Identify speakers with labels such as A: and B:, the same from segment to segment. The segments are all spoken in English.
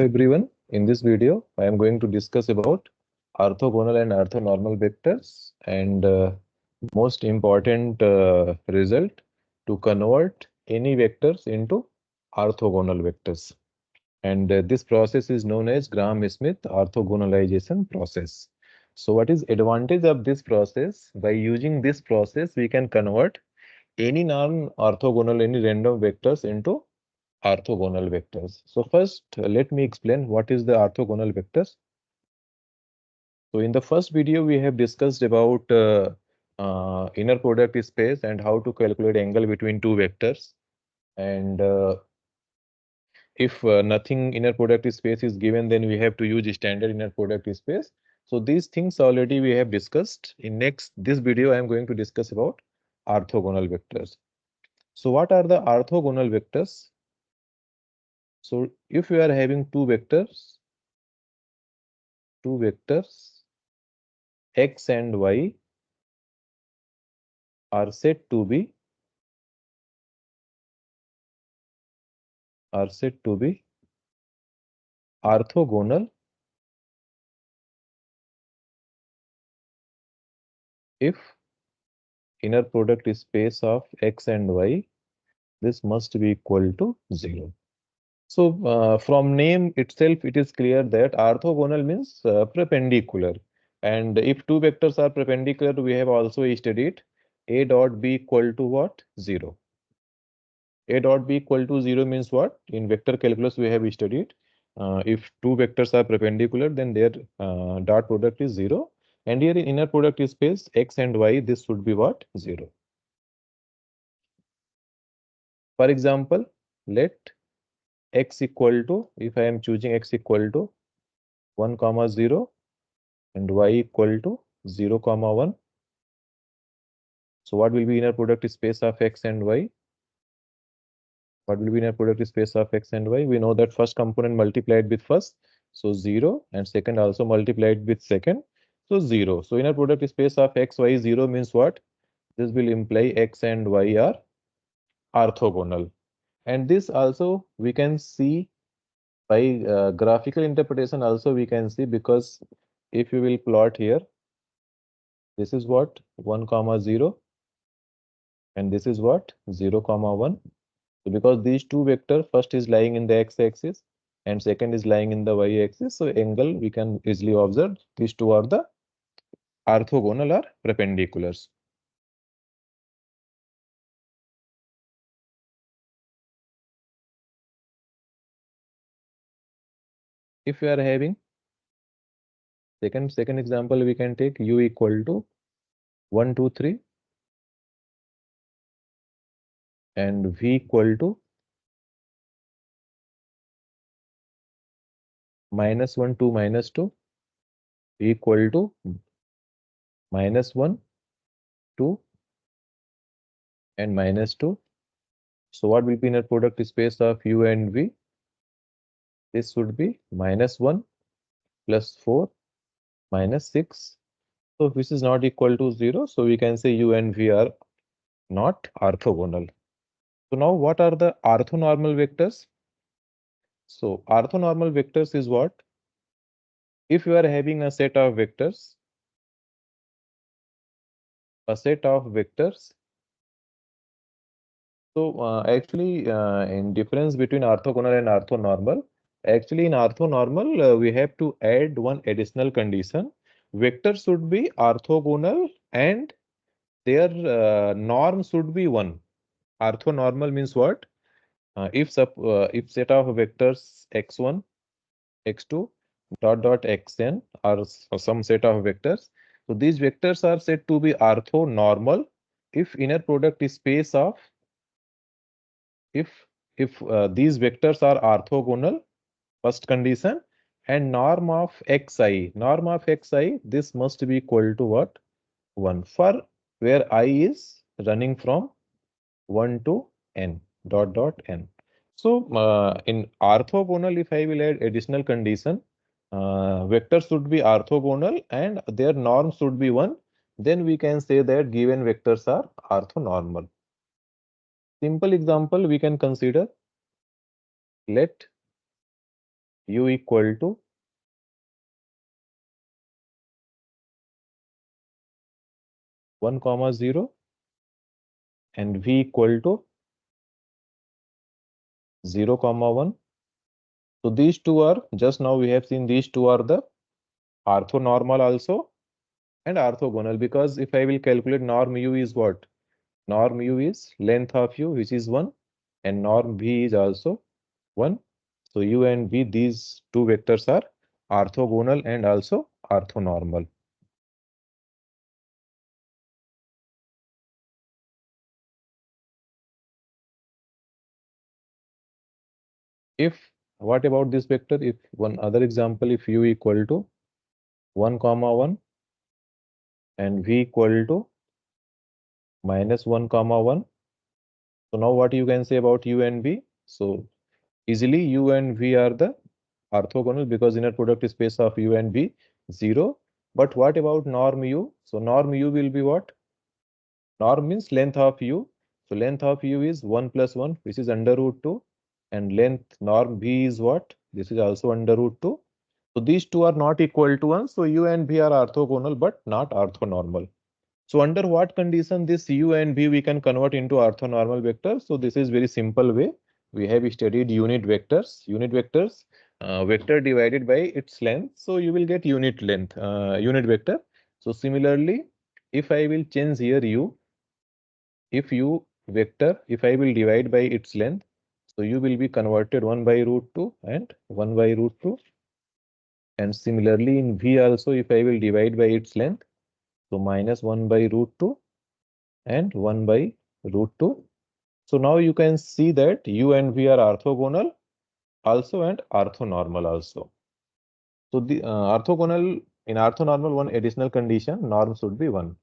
A: Everyone, in this video I am going to discuss about orthogonal and orthonormal vectors and most important result to convert any vectors into orthogonal vectors. And this process is known as Graham-Smith orthogonalization process. So what is advantage of this process? By using this process we can convert any non-orthogonal, any random vectors into orthogonal vectors. So first, let me explain what is the orthogonal vectors. So in the first video, we have discussed about inner product space and how to calculate angle between two vectors. And if nothing inner product space is given, then we have to use standard inner product space. So these things already we have discussed. In this video, I am going to discuss about orthogonal vectors. So what are the orthogonal vectors? So if we are having two vectors x and y are said to be orthogonal if inner product space of x and y, this must be equal to 0. So from name itself, it is clear that orthogonal means perpendicular. And if two vectors are perpendicular, we have also studied a dot b equal to what? 0. A dot b equal to 0 means what? In vector calculus, we have studied if two vectors are perpendicular, then their dot product is 0. And here in inner product space, x and y, this should be what? 0. For example, let x equal to, if I am choosing x equal to 1, 0 and y equal to 0, 1. So what will be inner product space of x and y? What will be inner product space of x and y? We know that first component multiplied with first, so 0, and second also multiplied with second, so 0. So inner product space of x, y 0 means what? This will imply x and y are orthogonal. And this also we can see by graphical interpretation also we can see, because if you will plot here, this is what? 1, 0, and this is what? 0, 1. So because these two vectors, first is lying in the x-axis and second is lying in the y-axis, so angle we can easily observe these two are the orthogonal or perpendiculars. If we are having second example, we can take u equal to 1, 2, 3 and v equal to -1, 2, -2, v equal to -1, 2 and -2. So what will be inner product space of u and v? This should be -1 plus 4 minus 6. So this is not equal to 0. So we can say u and v are not orthogonal. So now what are the orthonormal vectors? So orthonormal vectors is what? If you are having a set of vectors, so actually in difference between orthogonal and orthonormal, actually in orthonormal we have to add one additional condition. Vectors should be orthogonal and their norm should be 1. Orthonormal means what? If set of vectors x1, x2, dot xn are some set of vectors, so these vectors are said to be orthonormal if inner product is space of, if these vectors are orthogonal, first condition, and norm of xi, this must be equal to what? 1, for where I is running from 1 to n, dot n. So in orthogonal, if I will add additional condition, vectors should be orthogonal and their norm should be 1, then we can say that given vectors are orthonormal. Simple example we can consider. Let u equal to 1 comma 0 and v equal to 0 comma 1. So these two are, just now we have seen these two are the orthonormal also and orthogonal, because if I will calculate norm u is what? Norm u is length of u, which is 1, and norm v is also 1. So u and v, these two vectors are orthogonal and also orthonormal. If, what about this vector? If one other example, if u equal to 1 comma 1 and v equal to minus 1 comma 1. So now what you can say about u and v? So easily u and v are the orthogonal because inner product space of u and v 0. But what about norm u? So norm u will be what? Norm means length of u. So length of u is 1 plus 1, which is under root 2. And length norm v is what? This is also under root 2. So these two are not equal to 1. So u and v are orthogonal but not orthonormal. So under what condition this u and v we can convert into orthonormal vectors? So this is very simple way. We have studied unit vectors. Unit vectors, vector divided by its length. So you will get unit length, unit vector. So similarly, if I will change here u, if u vector, if I will divide by its length, so u will be converted 1 by root 2 and 1 by root 2. And similarly in v also, if I will divide by its length, so minus 1 by root 2 and 1 by root 2. So now you can see that u and v are orthogonal also and orthonormal also. So the orthogonal, in orthonormal, one additional condition, norm should be 1.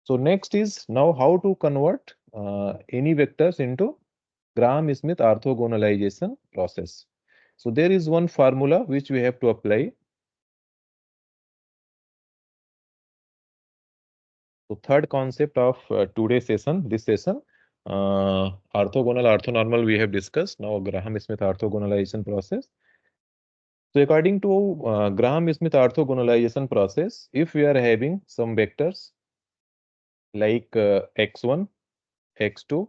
A: So next is now how to convert any vectors into Graham-Smith orthogonalization process. So there is one formula which we have to apply. So third concept of today's session, this session, orthogonal, orthonormal we have discussed. Now Graham-Smith orthogonalization process. So according to Graham-Smith orthogonalization process, if we are having some vectors like x1, x2,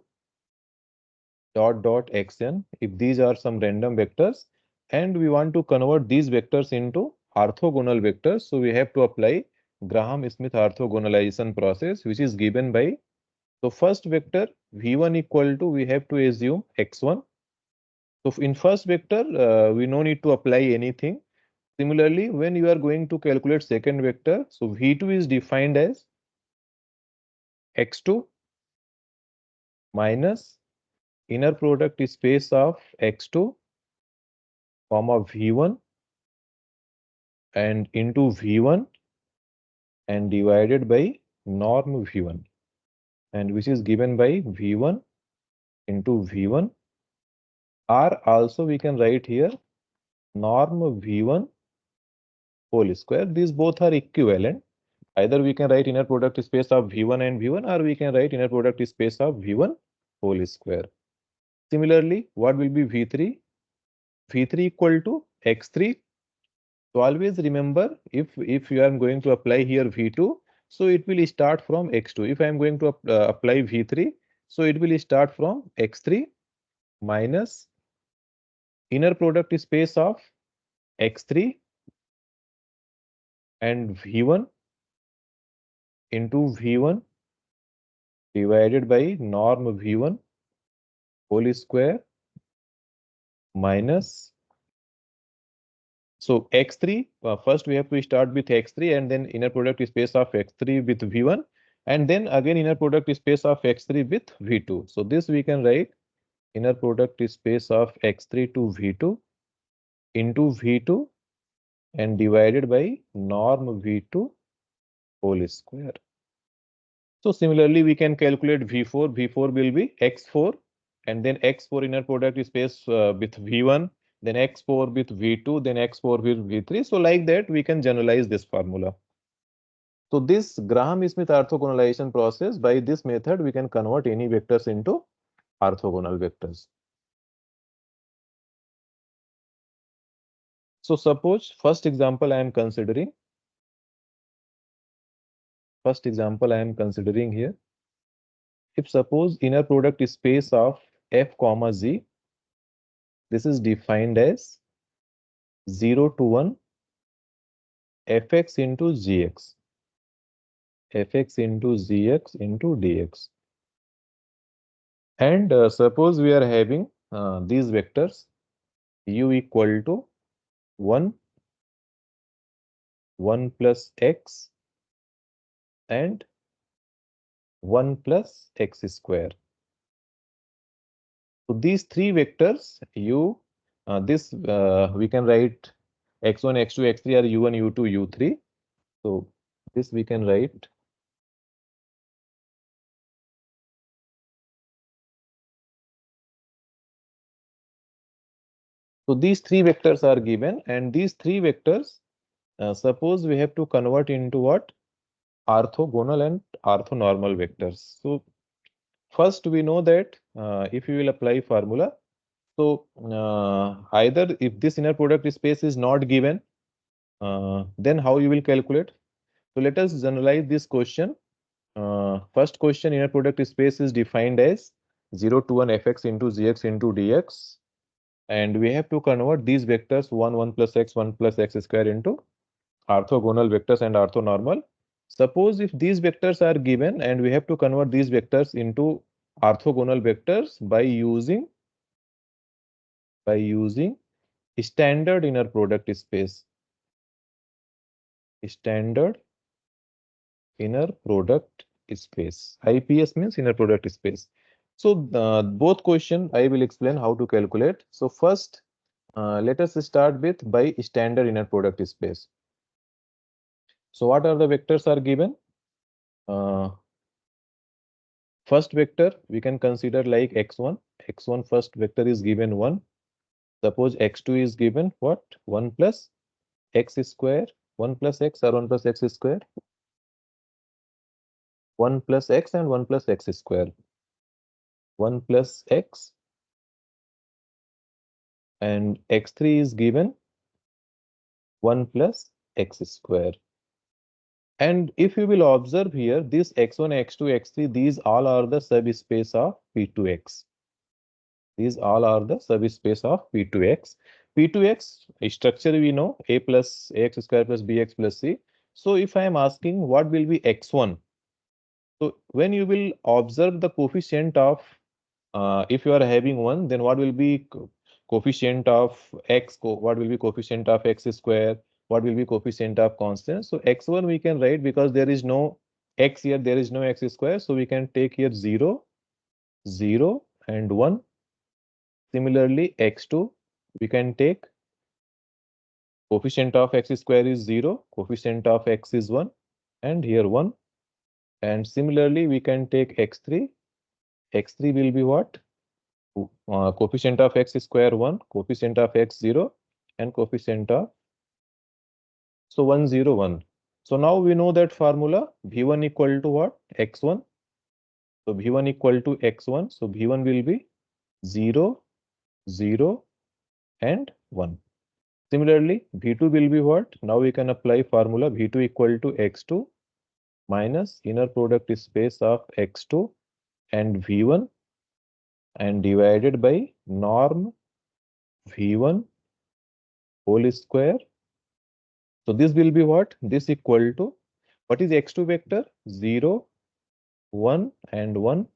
A: dot dot xn, if these are some random vectors, and we want to convert these vectors into orthogonal vectors, so we have to apply Graham-Smith orthogonalization process, which is given by, so first vector v1 equal to, we have to assume x1. So in first vector, we no need to apply anything. Similarly, when you are going to calculate second vector, so v2 is defined as x2 minus inner product space of x2 comma v1 and into v1 and divided by norm v1, and which is given by v1 into v1, or also we can write here norm v1 whole square. These both are equivalent. Either we can write inner product space of v1 and v1, or we can write inner product space of v1 whole square. Similarly, what will be v3? v3 equal to x3. So always remember, if you are going to apply here v2, so it will start from x2. If I am going to apply v3, so it will start from x3 minus inner product space of x3 and v1 into v1 divided by norm v1 whole square minus, so x3, first we have to start with x3 and then inner product space of x3 with v1, and then again inner product space of x3 with v2. So this we can write inner product space of x3 to v2 into v2 and divided by norm v2 whole square. So similarly, we can calculate v4. v4 will be x4 and then x4 inner product space with v1, then x4 with v2, then x4 with v3. So like that, we can generalize this formula. So this Graham-Smith orthogonalization process, by this method, we can convert any vectors into orthogonal vectors. So suppose first example I am considering here. If suppose inner product space of f comma z, this is defined as 0 to 1 fx into gx, fx into gx into dx. And suppose we are having these vectors u equal to 1, 1 plus x and 1 plus x square. So these three vectors we can write x1, x2, x3 are u1, u2, u3. So this we can write. So these three vectors are given, and these three vectors, suppose we have to convert into what? Orthogonal and orthonormal vectors. So first we know that if you will apply formula, so either if this inner product space is not given, then how you will calculate? So let us generalize this question. First question, inner product space is defined as 0 to 1 fx into gx into dx. And we have to convert these vectors 1, 1 plus x, 1 plus x square into orthogonal vectors and orthonormal. Suppose if these vectors are given and we have to convert these vectors into orthogonal vectors by using standard inner product space. Standard inner product space. IPS means inner product space. So both question I will explain how to calculate. So first let us start with by standard inner product space. So what are the vectors are given? First vector we can consider like x1. x1 first vector is given 1. Suppose x2 is given what? 1 plus x square, 1 plus x or 1 plus x square, 1 plus x and 1 plus x square, 1 plus x, and x3 is given 1 plus x square. And if you will observe here, this x1, x2, x3, these all are the subspace of P2x. These all are the subspace of P2x. P2x structure we know a plus ax square plus bx plus c. So if I am asking what will be x1, so when you will observe the coefficient of if you are having 1, then what will be coefficient of x, what will be coefficient of x square, what will be coefficient of constant. So x1 we can write because there is no x here, there is no x square. So we can take here 0, 0 and 1. Similarly, x2 we can take coefficient of x square is 0, coefficient of x is 1, and here 1. And similarly, we can take x3. x3 will be what? Coefficient of x square 1, coefficient of x 0, and coefficient of, so 1, 0, 1. So now we know that formula v1 equal to what? x1. So v1 equal to x1. So v1 will be 0, 0, and 1. Similarly, v2 will be what? Now we can apply formula v2 equal to x2 minus inner product space of x2 and v1 and divided by norm v1 whole square. So this will be what? This equal to, what is x2 vector? 0, 1 and 1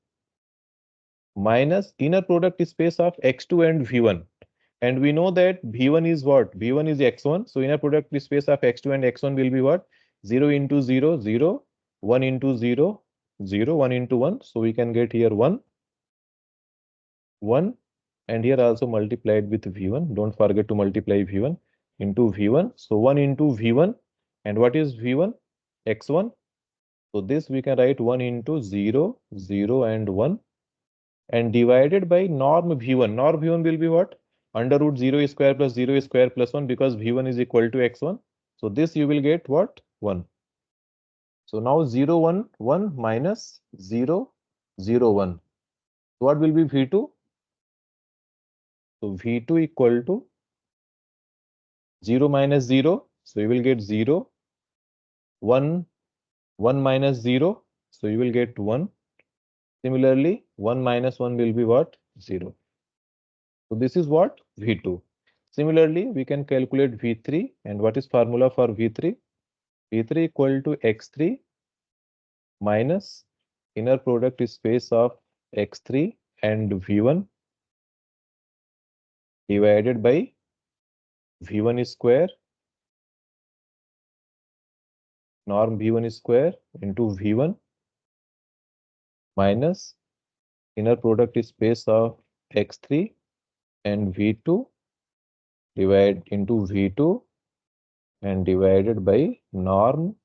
A: minus inner product space of x2 and v1. And we know that v1 is what? v1 is x1. So inner product space of x2 and x1 will be what? 0 into 0, 0, 1 into 0, 0, 1 into 1. So we can get here 1, 1, and here also multiplied with v1. Don't forget to multiply v1 into v1. So 1 into v1. And what is v1? x1. So this we can write 1 into 0, 0 and 1 and divided by norm v1. Norm v1 will be what? Under root 0 square plus 0 square plus 1 because v1 is equal to x1. So this you will get what? 1. So now 0, 1, 1 minus 0, 0, 1. So what will be v2? So v2 equal to 0 minus 0, so you will get 0. 1, 1 minus 0, so you will get 1. Similarly, 1 minus 1 will be what? 0. So this is what? V2. Similarly, we can calculate V3. And what is formula for V3? V3 equal to X3 minus inner product is space of X3 and V1 divided by V1 square, norm V1 square into V1 minus inner product is space of X3 and V2 divide into V2 and divided by norm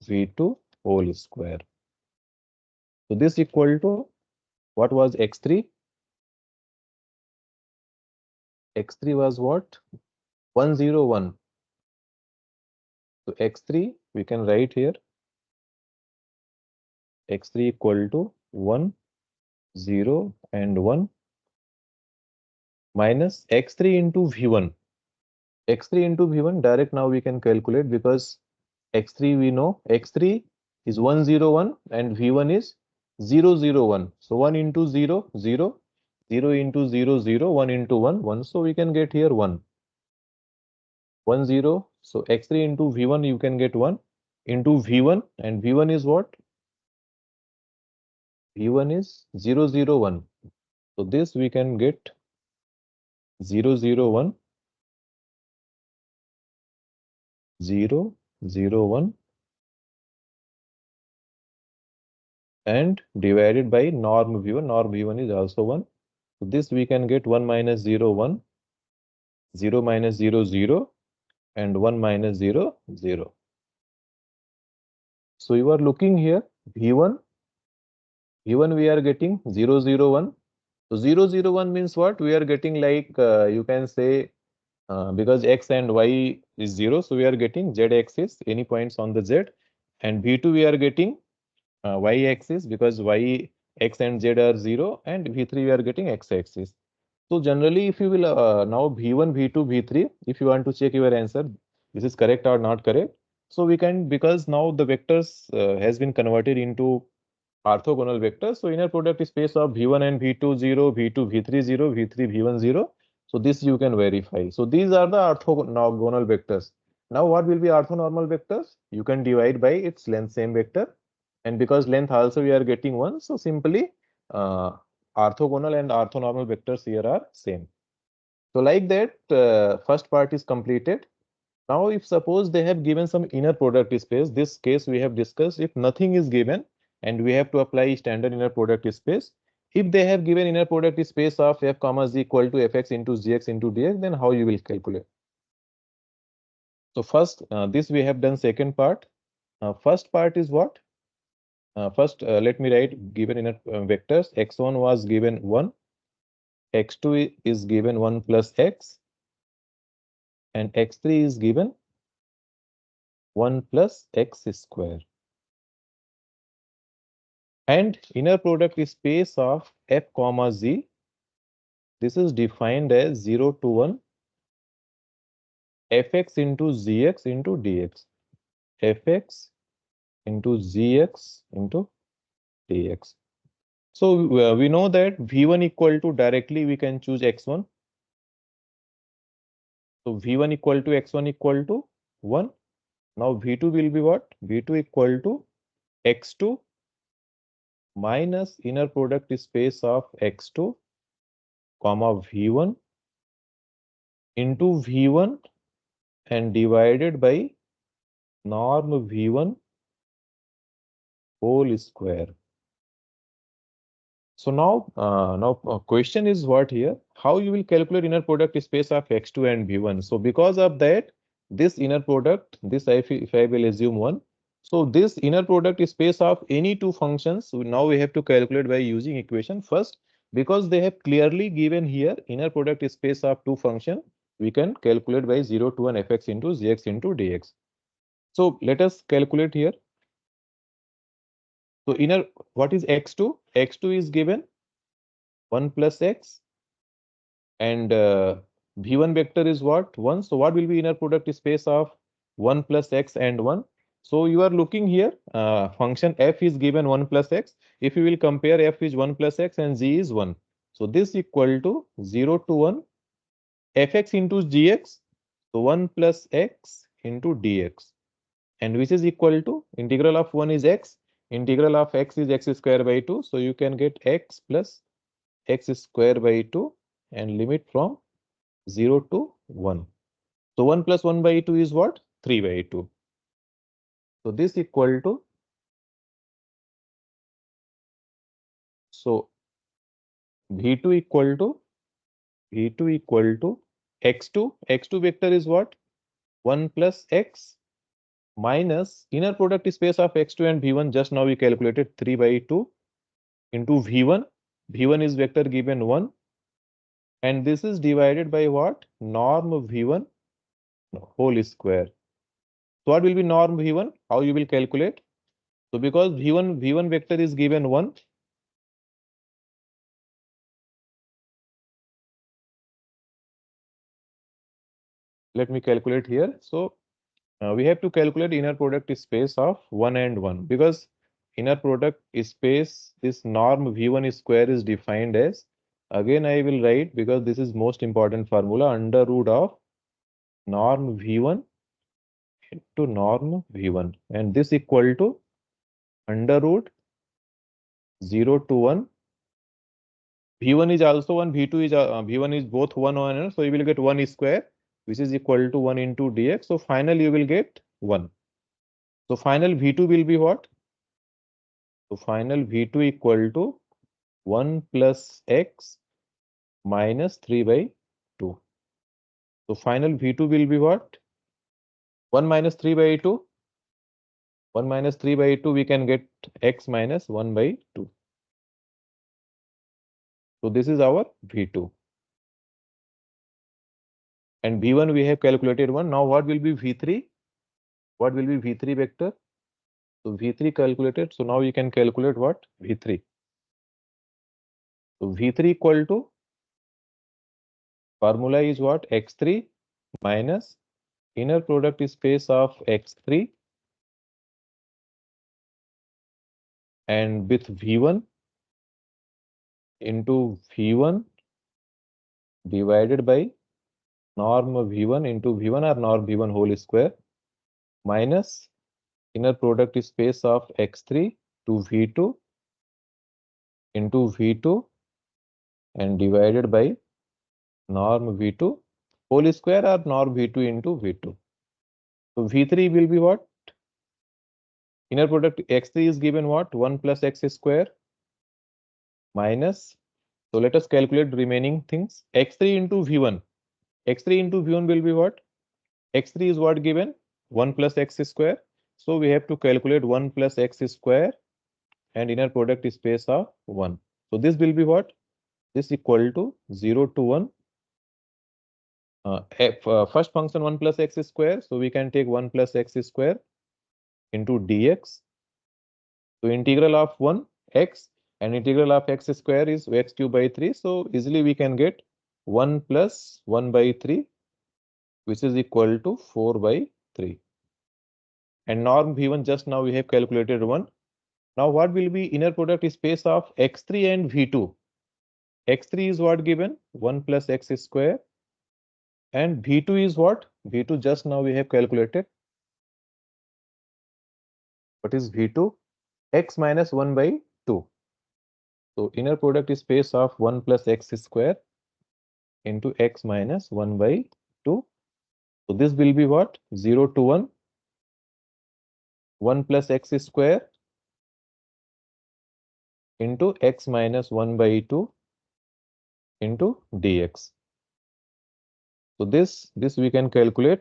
A: V2 whole square. So this equal to what was X3? X3 was what? 101. So X3 we can write here X3 equal to 1, 0 and 1 minus X3 into V1. X3 into V1 direct now we can calculate because X3 we know X3 is 101 and V1 is 001. So 1 into 0, 0, 0 into 0, 0, 1 into 1, 1. So we can get here 1. 1, 0. So X3 into V1 you can get 1 into V1 and V1 is what? V1 is 001. So this we can get 001, 001 and divided by norm V1. Norm V1 is also 1. So this we can get 1 minus 0, 1, 0 minus 0, 0 and 1 minus 0, 0. So you are looking here V1 we are getting 001. So 001 means what? We are getting like you can say because x and y is 0, so we are getting z axis, any points on the z, and V2 we are getting y axis because y, x and z are 0, and V3 we are getting x axis. So generally, if you will now V1, V2, V3, if you want to check your answer, this is correct or not correct. So we can, because now the vectors has been converted into orthogonal vectors. So inner product space of V1 and V2 0, V2 V3 0, V3 V1 0. So this you can verify. So these are the orthogonal vectors. Now what will be orthonormal vectors? You can divide by its length, same vector. And because length also we are getting 1, so simply uh, orthogonal and orthonormal vectors here are same. So like that, first part is completed. Now, if suppose they have given some inner product space, this case we have discussed, if nothing is given and we have to apply standard inner product space, if they have given inner product space of f comma z equal to fx into gx into dx, then how you will calculate? So first, this we have done second part. First part is what? First, let me write given inner vectors. X1 was given 1, x2 is given 1 plus x, and x3 is given 1 plus x square. And inner product is space of f comma z. This is defined as 0 to 1 fx into zx into dx. Fx into zx into dx. So we know that v1 equal to, directly we can choose x1. So v1 equal to x1 equal to 1. Now v2 will be what? V2 equal to x2 minus inner product is space of x2 comma v1 into v1 and divided by norm v1 whole square. So now question is what here? How you will calculate inner product space of x2 and v1? So because of that, this inner product, this if I will assume 1. So this inner product space of any two functions, so now we have to calculate by using equation first. Because they have clearly given here inner product space of two function, we can calculate by 0 to 1 fx into gx into dx. So let us calculate here. So inner, what is x2? X2 is given 1 plus x, and V1 vector is what? 1. So what will be inner product space of 1 plus x and 1? So you are looking here, function f is given 1 plus x. If you will compare, f is 1 plus x and g is 1. So this equal to 0 to 1 fx into gx. So 1 plus x into dx. And which is equal to integral of 1 is x. Integral of x is x square by 2. So you can get x plus x square by 2 and limit from 0 to 1. So 1 plus 1 by 2 is what? 3 by 2. So this equal to, so V2 equal to, V2 equal to x2. X2 vector is what? 1 plus x minus inner product space of x2 and V1. Just now we calculated 3 by 2 into V1. V1 is vector given 1. And this is divided by what? Norm of V1 whole square. So what will be norm V1? How you will calculate? So because V1 vector is given 1. Let me calculate here. So we have to calculate inner product space of 1 and 1 because inner product space, this norm V1 square is defined as, again I will write because this is most important formula, under root of norm V1 into norm V1, and this equal to under root 0 to 1. V1 is also 1, V2 is V1 is both 1 1, so you will get 1 square, which is equal to 1 into dx. So finally you will get 1. So final V2 will be what? So final V2 equal to 1 plus x minus 3 by 2. So final V2 will be what? 1 minus 3 by 2. 1 minus 3 by 2, we can get x minus 1 by 2. So this is our V2. And V1 we have calculated 1. Now what will be V3? What will be V3 vector? So V3 calculated. So now you can calculate what? V3. So V3 equal to, formula is what? X3 minus inner product space of X3 and with V1 into V1 divided by norm V1 into V1 or norm V1 whole square minus inner product space of X3 to V2 into V2 and divided by norm V2 whole square or norm V2 into V2. So V3 will be what? Inner product X3 is given what? 1 plus x square minus, so let us calculate remaining things. X3 into V1. X3 into V1 will be what? X3 is what given? 1 plus x square. So we have to calculate 1 plus x square and inner product space of 1. So this will be what? This equal to 0 to 1. First function 1 plus x square. So we can take 1 plus x square into dx. So integral of 1 x and integral of x square is x cube by 3. So easily we can get 1 plus 1 by 3, which is equal to 4 by 3. And norm V1 just now we have calculated 1. Now what will be inner product space of x3 and V2? X3 is what given? 1 plus x square. And V2 is what? V2 just now we have calculated. What is V2? X minus 1 by 2. So inner product space of 1 plus x square into x minus 1 by 2. So this will be what? 0 to 1. 1 plus x square into x minus 1 by 2 into dx. So this we can calculate.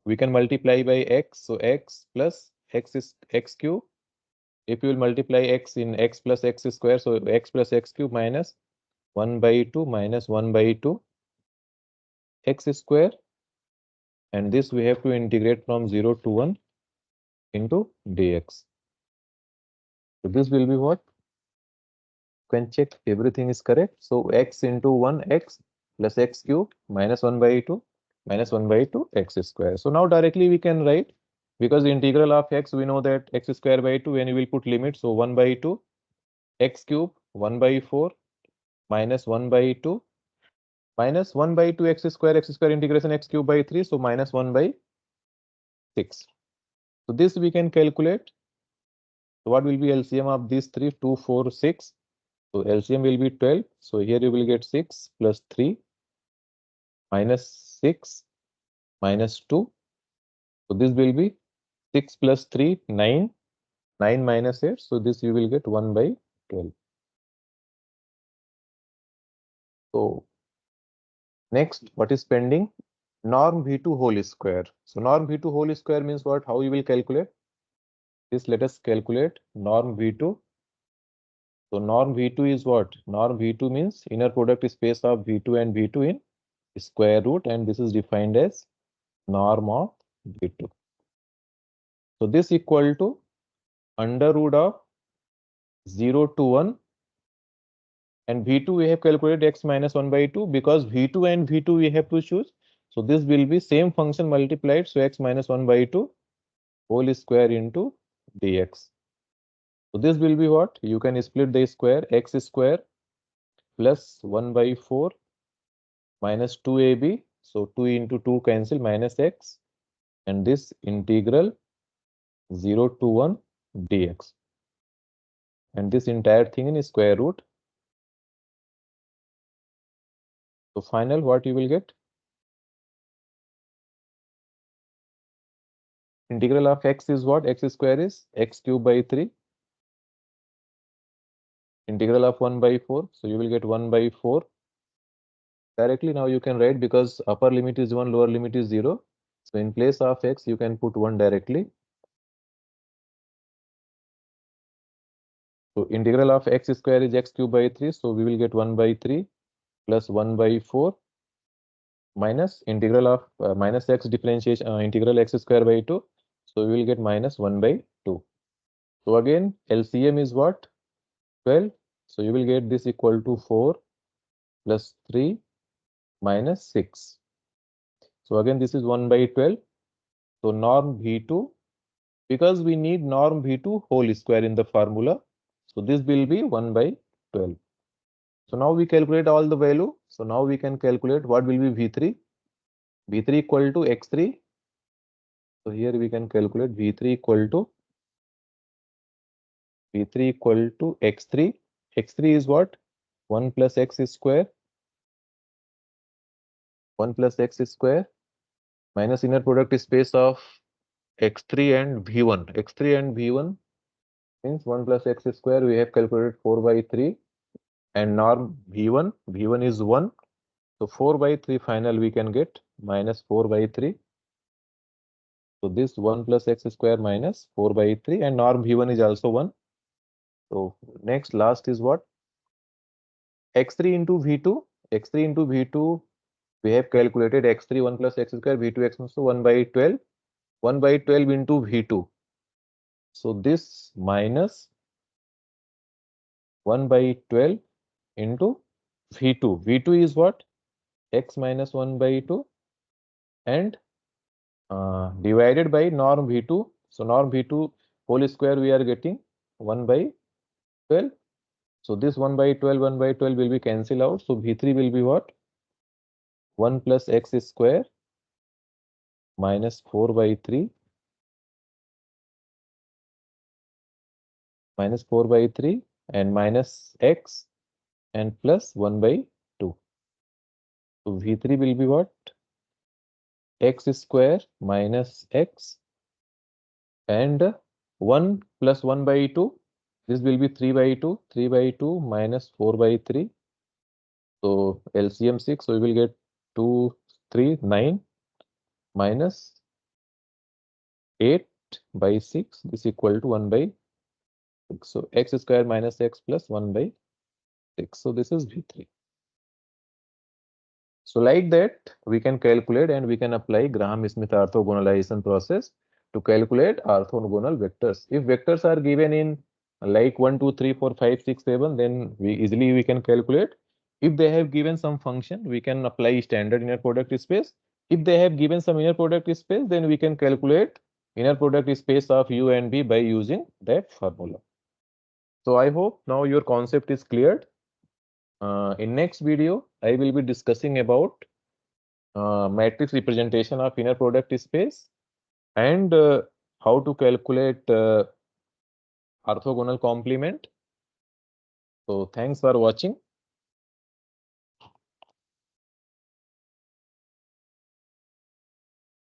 A: We can multiply by x. So x plus x is x cube. If you will multiply x in x plus x square, so x plus x cube minus 1 by 2 minus 1 by 2 x square. And this we have to integrate from 0 to 1 into dx. So this will be what? You can check everything is correct. So x into 1 x plus x cube minus 1 by 2 minus 1 by 2 x square. So now directly we can write, because the integral of x, we know that x square by 2, when you will put limit, so 1 by 2 x cube 1 by 4 minus 1 by 2 minus 1 by 2 x square integration x cube by 3, so minus 1 by 6. So this we can calculate. So what will be LCM of these three? 2, 4, 6. So LCM will be 12. So here you will get 6 plus 3 minus 6 minus 2. So this will be 6 plus 3, 9. 9 minus 8. So this you will get 1 by 12. So next, what is pending? Norm V2 whole square. So norm V2 whole square means what? How you will calculate? This let us calculate norm V2. So norm V2 is what? Norm V2 means inner product space of V2 and V2 in square root, and this is defined as norm of V2. So this equal to under root of 0 to 1, and V2 we have calculated x minus 1 by 2, because V2 and V2 we have to choose. So this will be same function multiplied, so x minus 1 by 2 whole square into dx. So this will be what? You can split the square, x square plus 1 by 4 minus 2ab. So 2 into 2 cancel, minus x, and this integral 0 to 1 dx. And this entire thing in square root. So final, what you will get? Integral of x is what? X square is x cube by 3. Integral of 1 by 4. So you will get 1 by 4. Directly now you can write, because upper limit is 1, lower limit is 0. So in place of x, you can put 1 directly. So integral of x square is x cube by 3. So we will get 1 by 3 plus 1 by 4 minus integral of minus x differentiation integral x square by 2. So we will get minus 1 by 2. So again, LCM is what? 12. So you will get this equal to 4 plus 3 minus 6. So again, this is 1 by 12. So norm V2, because we need norm V2 whole square in the formula. So this will be 1 by 12. So now we calculate all the value. So now we can calculate what will be V3. V3 equal to x3. So here we can calculate V3 equal to x3. X3 is what? 1 plus x square. 1 plus x square minus inner product space of x3 and V1. x3 and V1 means 1 plus x square. We have calculated 4 by 3. And norm V1 is 1. So 4 by 3 final we can get minus 4 by 3. So this 1 plus x square minus 4 by 3, and norm V1 is also 1. So next last is what? x3 into V2. x3 into V2, we have calculated x3 1 plus x square, V2 x, so 1 by 12. 1 by 12 into V2. So this minus 1 by 12 into V2. V2 is what? X minus 1 by 2, and divided by norm V2. So norm V2 whole square we are getting 1 by 12. So this 1 by 12 will be cancel out. So V3 will be what? 1 plus x square minus 4 by 3 minus 4 by 3 and minus x and plus 1 by 2. So V3 will be what? X square minus x and 1 plus 1 by 2. This will be 3 by 2. 3 by 2 minus 4 by 3. So LCM 6. So we will get 2, 3, 9 minus 8 by 6. This equal to 1 by 6. So x square minus x plus 1 by 6. So this is V3. So like that, we can calculate and we can apply Graham-Smith orthogonalization process to calculate orthogonal vectors. If vectors are given in like 1, 2, 3, 4, 5, 6, 7, then we can calculate. If they have given some function, we can apply standard inner product space. If they have given some inner product space, then we can calculate inner product space of U and V by using that formula. So I hope now your concept is cleared. In next video, I will be discussing about matrix representation of inner product space and how to calculate orthogonal complement. So thanks for watching.